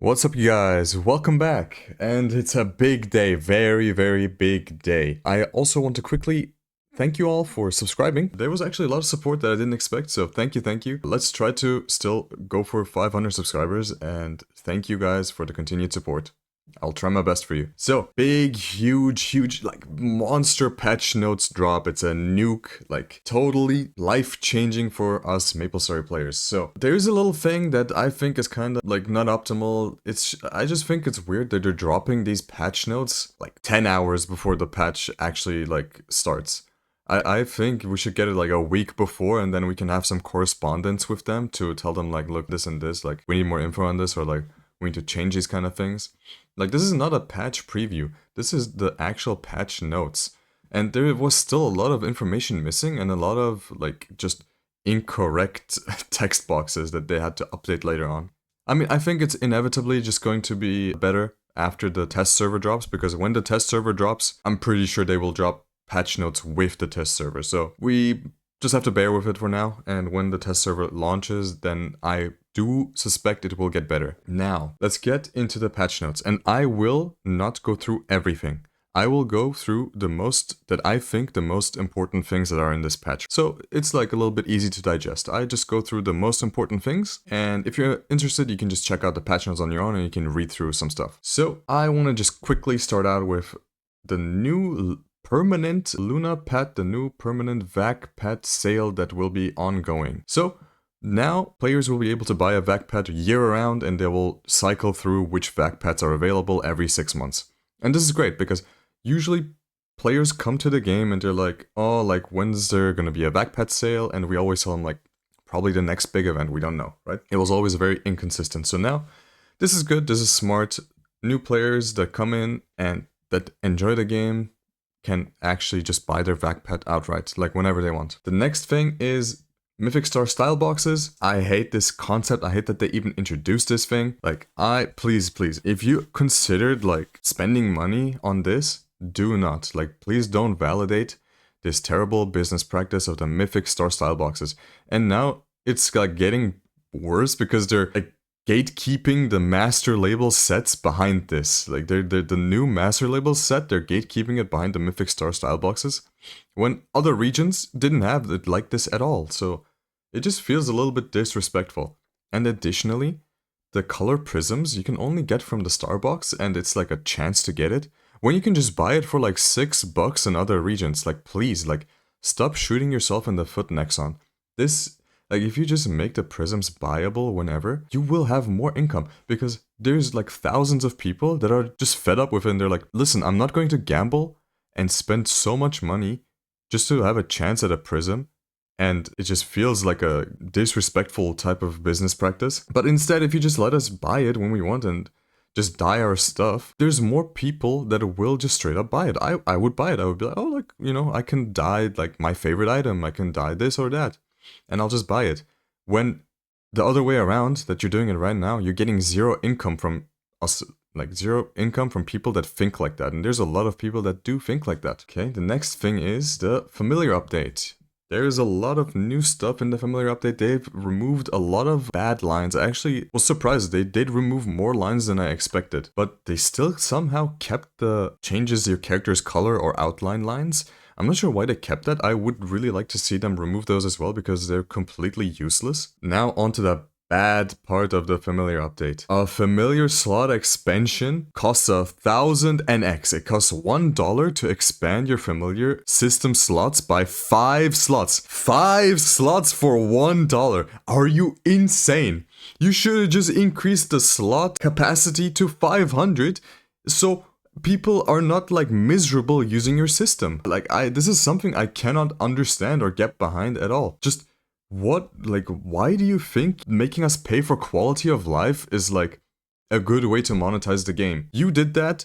What's up, you guys? Welcome back. And it's a big day, very big day. I also want to quickly thank you all for subscribing. There was actually a lot of support that I didn't expect, so thank you. Let's try to still go for 500 subscribers, and thank you guys for the continued support. I'll try my best for you. So, big, huge, like, monster patch notes drop. It's a nuke, like, totally life-changing for us Maplestory players. So, there's a little thing that I think is kind of, like, not optimal. I just think it's weird that they're dropping these patch notes, like, 10 hours before the patch actually, like, starts. I think we should get it like a week before, and then we can have some correspondence with them to tell them, like, look, this and this, like, we need more info on this, or like, we need to change these kind of things. Like, this is not a patch preview, this is the actual patch notes. And there was still a lot of information missing and a lot of, like, just incorrect text boxes that they had to update later on. I mean, I think it's inevitably just going to be better after the test server drops, because when the test server drops, I'm pretty sure they will drop patch notes with the test server. So we just have to bear with it for now, and when the test server launches, then I do suspect it will get better. Now, let's get into the patch notes, and I will not go through everything. I will go through the most important things that are in this patch. So it's like a little bit easy to digest. I just go through the most important things, and if you're interested, you can just check out the patch notes on your own and you can read through some stuff. So I want to just quickly start out with the new permanent Lunar Pet, the new permanent VACPAT sale that will be ongoing. So now players will be able to buy a VACPAT year-round, and they will cycle through which VACPATs are available every 6 months. And this is great because usually players come to the game and they're like, oh, like, when's there gonna be a VACPAT sale? And we always tell them, like, probably the next big event, we don't know, right? It was always very inconsistent. So now this is good, this is smart. New players that come in and that enjoy the game can actually just buy their VACPAT outright, like whenever they want. The next thing is Mythic Star Style Boxes. I hate this concept. I hate that they even introduced this thing. Like, please, if you considered, like, spending money on this, do not. Like, please don't validate this terrible business practice of the Mythic Star Style Boxes. And now it's, like, getting worse because they're, like, gatekeeping the master label sets behind this. Like, they're the new master label set, they're gatekeeping it behind the Mythic Star Style Boxes, when other regions didn't have it like this at all. So it just feels a little bit disrespectful. And additionally, the color prisms you can only get from the Star Box, and it's like a chance to get it, when you can just buy it for like $6 in other regions. Like, please, like, stop shooting yourself in the foot, Nexon. This, like, if you just make the prisms buyable whenever, you will have more income, because there's like thousands of people that are just fed up with it, and they're like, listen, I'm not going to gamble and spend so much money just to have a chance at a prism, and it just feels like a disrespectful type of business practice. But instead, if you just let us buy it when we want and just dye our stuff, there's more people that will just straight up buy it. I would buy it. I would be like, oh, like, you know, I can dye, like, my favorite item, I can dye this or that, and I'll just buy it. When the other way around, that you're doing it right now, you're getting zero income from us, like zero income from people that think like that. And there's a lot of people that do think like that. Okay, the next thing is the familiar update. There's a lot of new stuff in the familiar update. They've removed a lot of bad lines. I actually was surprised. They did remove more lines than I expected, but they still somehow kept the changes your character's color or outline lines. I'm not sure why they kept that. I would really like to see them remove those as well, because they're completely useless. Now onto the bad part of the familiar update. A familiar slot expansion costs 1,000 NX. It costs $1 to expand your familiar system slots by 5 slots. 5 slots for $1. Are you insane? You should have just increased the slot capacity to 500, so people are not, like, miserable using your system. Like, this is something I cannot understand or get behind at all. Just what, like, why do you think making us pay for quality of life is, like, a good way to monetize the game? You did that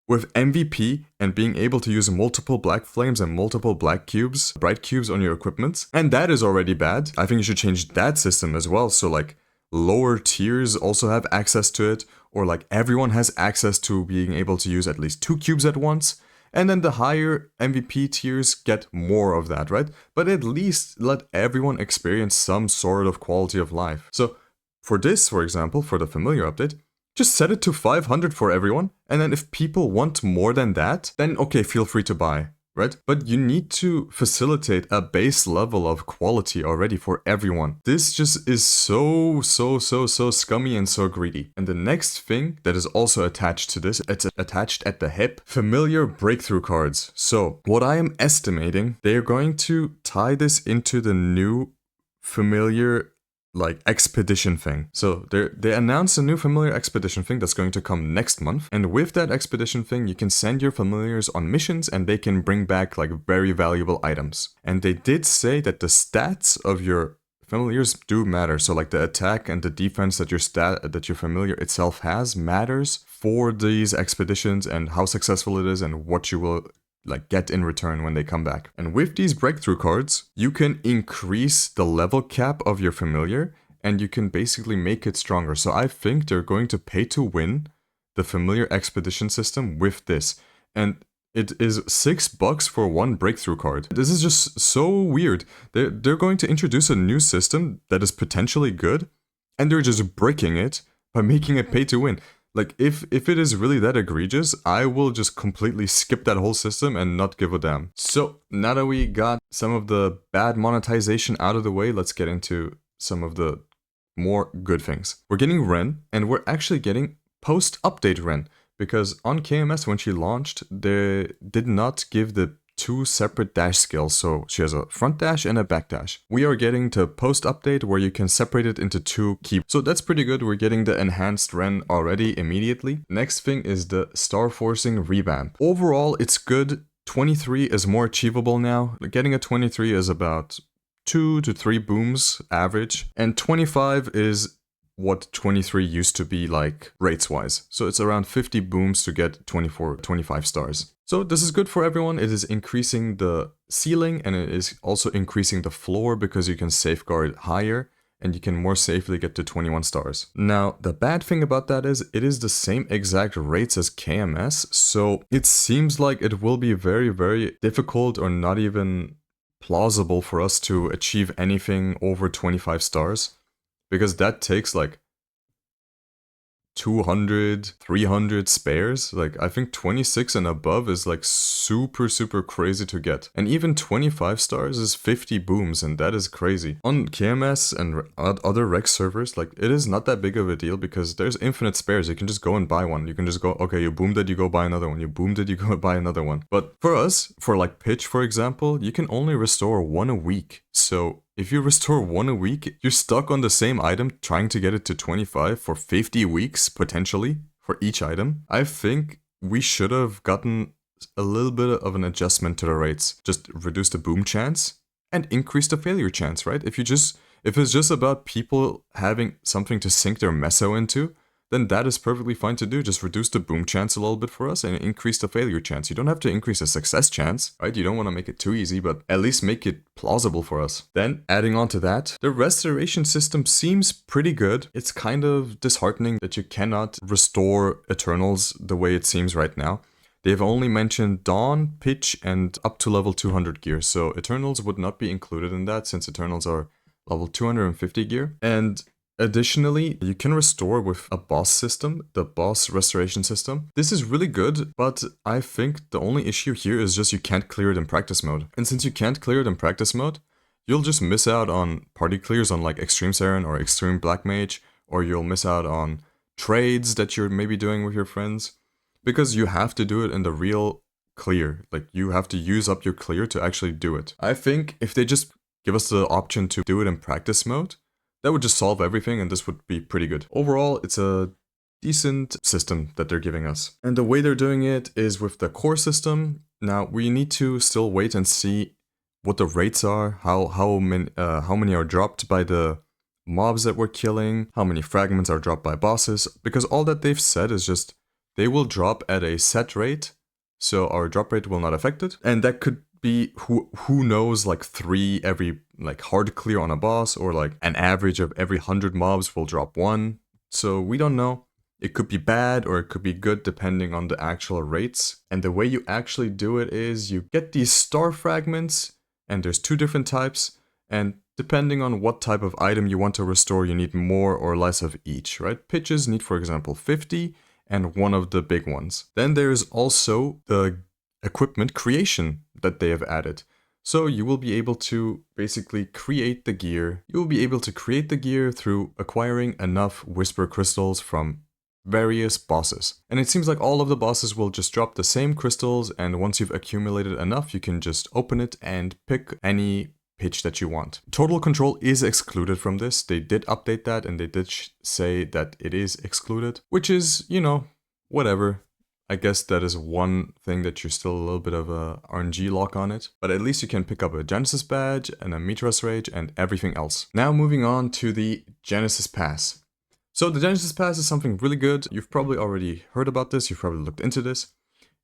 with MVP and being able to use multiple black flames and multiple black cubes, bright cubes on your equipment, and that is already bad. I think you should change that system as well, so, like, lower tiers also have access to it, or, like, everyone has access to being able to use at least 2 cubes at once. And then the higher MVP tiers get more of that, right? But at least let everyone experience some sort of quality of life. So for this, for example, for the familiar update, just set it to 500 for everyone. And then if people want more than that, then okay, feel free to buy. Right? But you need to facilitate a base level of quality already for everyone. This just is so scummy and so greedy. And the next thing that is also attached to this, it's attached at the hip, familiar breakthrough cards. So what I am estimating, they're going to tie this into the new familiar like expedition thing. So they announced a new familiar expedition thing that's going to come next month. And with that expedition thing, you can send your familiars on missions and they can bring back like very valuable items. And they did say that the stats of your familiars do matter. So like the attack and the defense that your familiar itself has matters for these expeditions and how successful it is and what you will like get in return when they come back. And with these breakthrough cards, you can increase the level cap of your familiar and you can basically make it stronger. So I think they're going to pay to win the familiar expedition system with this. And it is $6 for one breakthrough card. This is just so weird. They're going to introduce a new system that is potentially good and they're just breaking it by making it pay to win. Like, if it is really that egregious, I will just completely skip that whole system and not give a damn. So, now that we got some of the bad monetization out of the way, let's get into some of the more good things. We're getting Ren, and we're actually getting post-update Ren, because on KMS when she launched, they did not give the two separate dash skills, so she has a front dash and a back dash. We are getting to post update where you can separate it into two keys. So that's pretty good. We're getting the enhanced Ren already immediately. Next thing is the Starforcing Revamp. Overall, it's good. 23 is more achievable now. Getting a 23 is about 2 to 3 booms average, and 25 is what 23 used to be like rates wise. So it's around 50 booms to get 25 stars. So this is good for everyone. It is increasing the ceiling and it is also increasing the floor because you can safeguard higher and you can more safely get to 21 stars. Now, the bad thing about that is it is the same exact rates as KMS. So it seems like it will be very difficult or not even plausible for us to achieve anything over 25 stars. Because that takes like 200, 300 spares. Like, I think 26 and above is like super crazy to get. And even 25 stars is 50 booms, and that is crazy. On KMS and other rec servers, like, it is not that big of a deal because there's infinite spares. You can just go and buy one. You can just go, okay, you boomed it, you go buy another one. You boomed it, you go buy another one. But for us, for like pitch, for example, you can only restore one a week. So if you restore one a week, you're stuck on the same item trying to get it to 25 for 50 weeks, potentially, for each item. I think we should have gotten a little bit of an adjustment to the rates. Just reduce the boom chance and increase the failure chance, right? If it's just about people having something to sink their meso into, then that is perfectly fine to do. Just reduce the boom chance a little bit for us and increase the failure chance. You don't have to increase the success chance, right? You don't want to make it too easy, but at least make it plausible for us. Then, adding on to that, the restoration system seems pretty good. It's kind of disheartening that you cannot restore Eternals the way it seems right now. They've only mentioned Dawn, Pitch, and up to level 200 gear, so Eternals would not be included in that since Eternals are level 250 gear. And additionally, you can restore with a boss system, the boss restoration system. This is really good, but I think the only issue here is just you can't clear it in practice mode. And since you can't clear it in practice mode, you'll just miss out on party clears on like Extreme Saren or Extreme Black Mage, or you'll miss out on trades that you're maybe doing with your friends, because you have to do it in the real clear. Like, you have to use up your clear to actually do it. I think if they just give us the option to do it in practice mode, that would just solve everything and this would be pretty good. Overall, it's a decent system that they're giving us. And the way they're doing it is with the core system. Now, we need to still wait and see what the rates are, how many are dropped by the mobs that we're killing, how many fragments are dropped by bosses, because all that they've said is just they will drop at a set rate, so our drop rate will not affect it. And that could be, who knows, like 3 every like hard clear on a boss, or like an average of every 100 mobs will drop 1. So we don't know. It could be bad or it could be good depending on the actual rates. And the way you actually do it is you get these star fragments, and there's 2 different types, and depending on what type of item you want to restore, you need more or less of each, right? Pitches need, for example, 50 and one of the big ones. Then there's also the equipment creation that they have added. So you will be able to basically create the gear. You will be able to create the gear through acquiring enough Whisper Crystals from various bosses. And it seems like all of the bosses will just drop the same crystals, and once you've accumulated enough, you can just open it and pick any pitch that you want. Total control is excluded from this. They did update that, and they did say that it is excluded, which is, you know, whatever. I guess that is one thing that you're still a little bit of a RNG lock on it, but at least you can pick up a Genesis badge and a Meteor's Rage and everything else. Now moving on to the Genesis Pass. So the Genesis Pass is something really good. You've probably already heard about this, you've probably looked into this.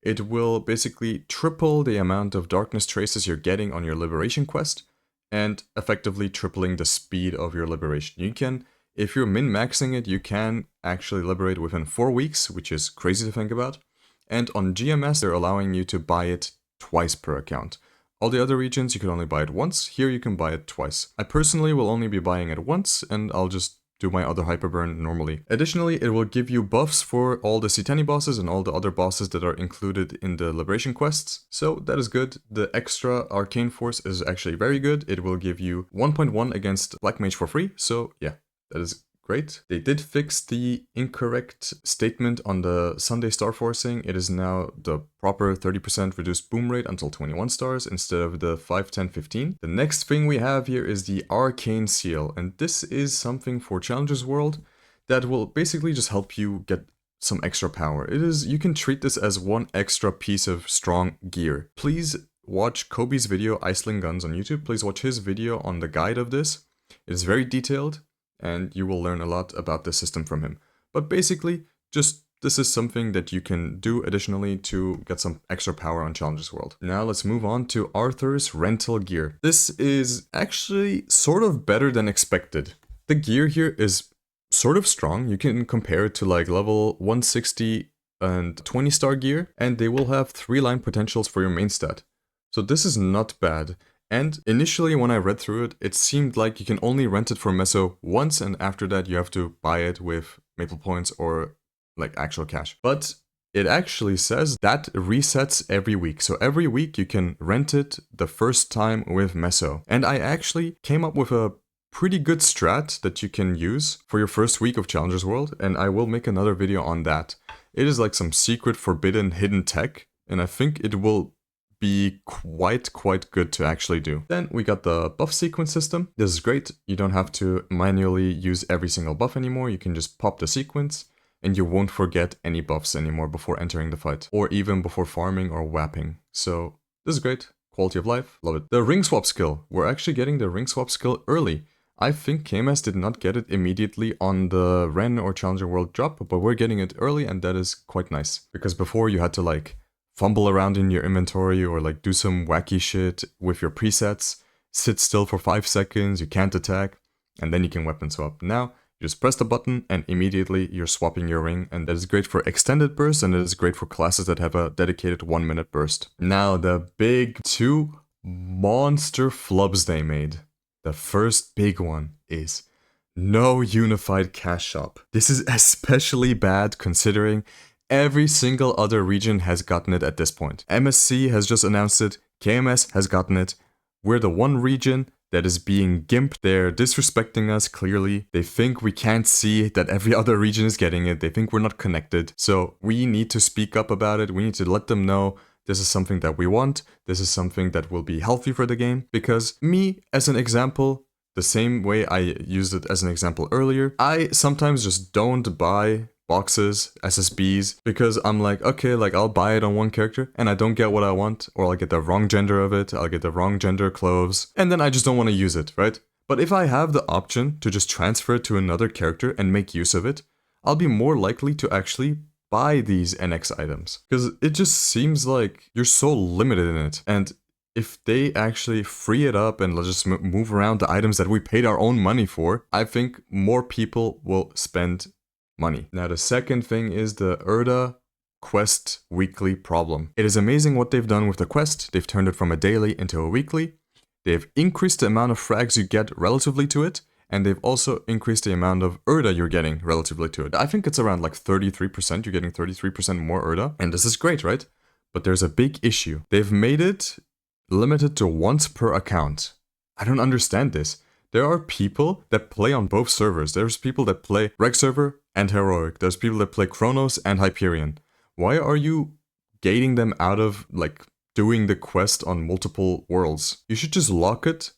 It will basically triple the amount of darkness traces you're getting on your liberation quest, and effectively tripling the speed of your liberation. You can, if you're min-maxing it, you can actually liberate within 4 weeks, which is crazy to think about. And on GMS, they're allowing you to buy it twice per account. All the other regions, you can only buy it once. Here, you can buy it twice. I personally will only be buying it once, and I'll just do my other hyperburn normally. Additionally, it will give you buffs for all the C10 bosses and all the other bosses that are included in the liberation quests. So that is good. The extra Arcane Force is actually very good. It will give you 1.1 against Black Mage for free. So yeah, that is great. They did fix the incorrect statement on the Sunday star forcing. It is now the proper 30% reduced boom rate until 21 stars instead of the 5, 10, 15. The next thing we have here is the Arcane Seal, and this is something for Challengers World that will basically just help you get some extra power. You can treat this as one extra piece of strong gear. Please watch Kobe's video, Iceling Guns, on YouTube. Please watch his video on the guide of this. It is very detailed, and you will learn a lot about the system from him. But basically, this is something that you can do additionally to get some extra power on Challengers World. Now let's move on to Arthur's rental gear. This is actually sort of better than expected. The gear here is sort of strong. You can compare it to like level 160 and 20 star gear, and they will have 3 line potentials for your main stat. So this is not bad. And initially when I read through it, it seemed like you can only rent it for Meso once, and after that you have to buy it with Maple Points or like actual cash. But it actually says that resets every week. So every week you can rent it the first time with Meso. And I actually came up with a pretty good strat that you can use for your first week of Challengers World, and I will make another video on that. It is like some secret, forbidden, hidden tech, and I think it will be quite good to actually do. Then we got the buff sequence system. This is great. You don't have to manually use every single buff anymore. You can just pop the sequence and you won't forget any buffs anymore before entering the fight, or even before farming or whapping. So this is great. Quality of life, love it. The ring swap skill. We're actually getting the ring swap skill early. I think KMS did not get it immediately on the Ren or Challenger World drop, but we're getting it early, and that is quite nice. Because before you had to like fumble around in your inventory or like do some wacky shit with your presets, sit still for 5 seconds, you can't attack, and then you can weapon swap. Now, you just press the button and immediately you're swapping your ring, and that is great for extended bursts, and it is great for classes that have a dedicated 1 minute burst. Now, the big 2 monster flubs they made. The first big one is no unified cash shop. This is especially bad considering every single other region has gotten it at this point. MSC has just announced it, KMS has gotten it. We're the one region that is being gimped. They're disrespecting us clearly. They think we can't see that every other region is getting it. They think we're not connected. So we need to speak up about it. We need to let them know this is something that we want. This is something that will be healthy for the game. Because me, as an example, the same way I used it as an example earlier, I sometimes just don't buy boxes, SSBs, because I'm like, okay, like I'll buy it on one character and I don't get what I want, or I'll get the wrong gender of it, I'll get the wrong gender clothes, and then I just don't want to use it, right? But if I have the option to just transfer it to another character and make use of it, I'll be more likely to actually buy these NX items, because it just seems like you're so limited in it. And if they actually free it up and let's just move around the items that we paid our own money for, I think more people will spend money. Now the second thing is the Erda quest weekly problem. It is amazing what they've done with the quest. They've turned it from a daily into a weekly. they've increased the amount of frags you get relatively to it, and they've also increased the amount of Erda you're getting relatively to it. I think it's around like 33%, you're getting 33% more Erda, and this is great, right? But there's a big issue. They've made it limited to once per account. I don't understand this. There are people that play on both servers. There's people that play Reg server and Heroic. There's people that play Chronos and Hyperion. Why are you gating them out of, like, doing the quest on multiple worlds? You should just lock it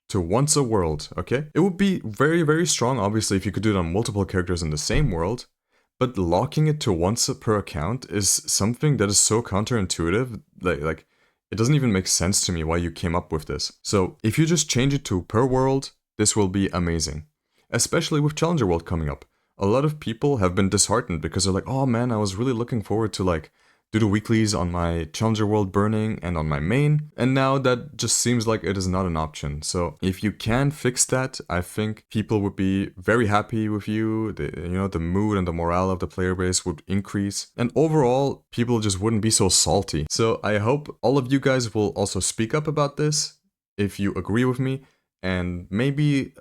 to once a world, okay? It would be very, very strong, obviously, if you could do it on multiple characters in the same world, but locking it to once per account is something that is so counterintuitive, like it doesn't even make sense to me why you came up with this. So if you just change it to per world, this will be amazing. Especially with Challenger World coming up. A lot of people have been disheartened because they're like, oh man, I was really looking forward to like do the weeklies on my Challenger World burning and on my main, and now that just seems like it is not an option. So if you can fix that, I think people would be very happy with you. The mood and the morale of the player base would increase, and overall people just wouldn't be so salty. So I hope all of you guys will also speak up about this if you agree with me, and maybe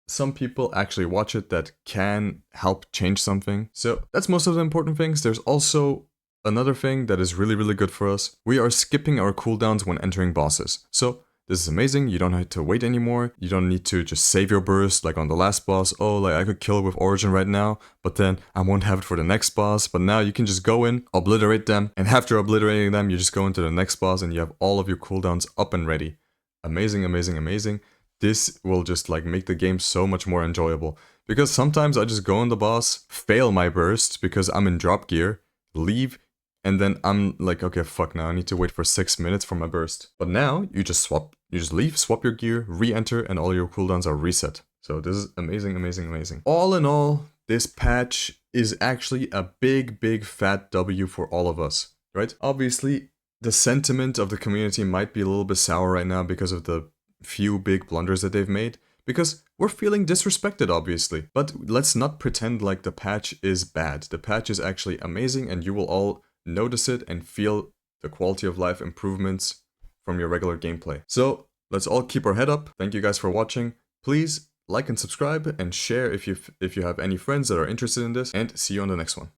some people actually watch it that can help change something. So that's most of the important things. There's also another thing that is really, really good for us. We are skipping our cooldowns when entering bosses. So this is amazing. You don't have to wait anymore. You don't need to just save your burst like on the last boss. Oh, like I could kill with Origin right now, but then I won't have it for the next boss. But now you can just go in, obliterate them, and after obliterating them, you just go into the next boss and you have all of your cooldowns up and ready. Amazing, amazing, amazing. This will just like make the game so much more enjoyable. Because sometimes I just go on the boss, fail my burst because I'm in drop gear, leave, and then I'm like, okay, fuck, now I need to wait for 6 minutes for my burst. But now you just leave, swap your gear, re-enter, and all your cooldowns are reset. So this is amazing, amazing, amazing. All in all, this patch is actually a big, big fat W for all of us, right? Obviously, the sentiment of the community might be a little bit sour right now because of the few big blunders that they've made, because we're feeling disrespected, obviously. But let's not pretend like the patch is bad. The patch is actually amazing, and you will all notice it and feel the quality of life improvements from your regular gameplay. So let's all keep our head up. Thank you guys for watching. Please like and subscribe and share if you have any friends that are interested in this, and see you on the next one.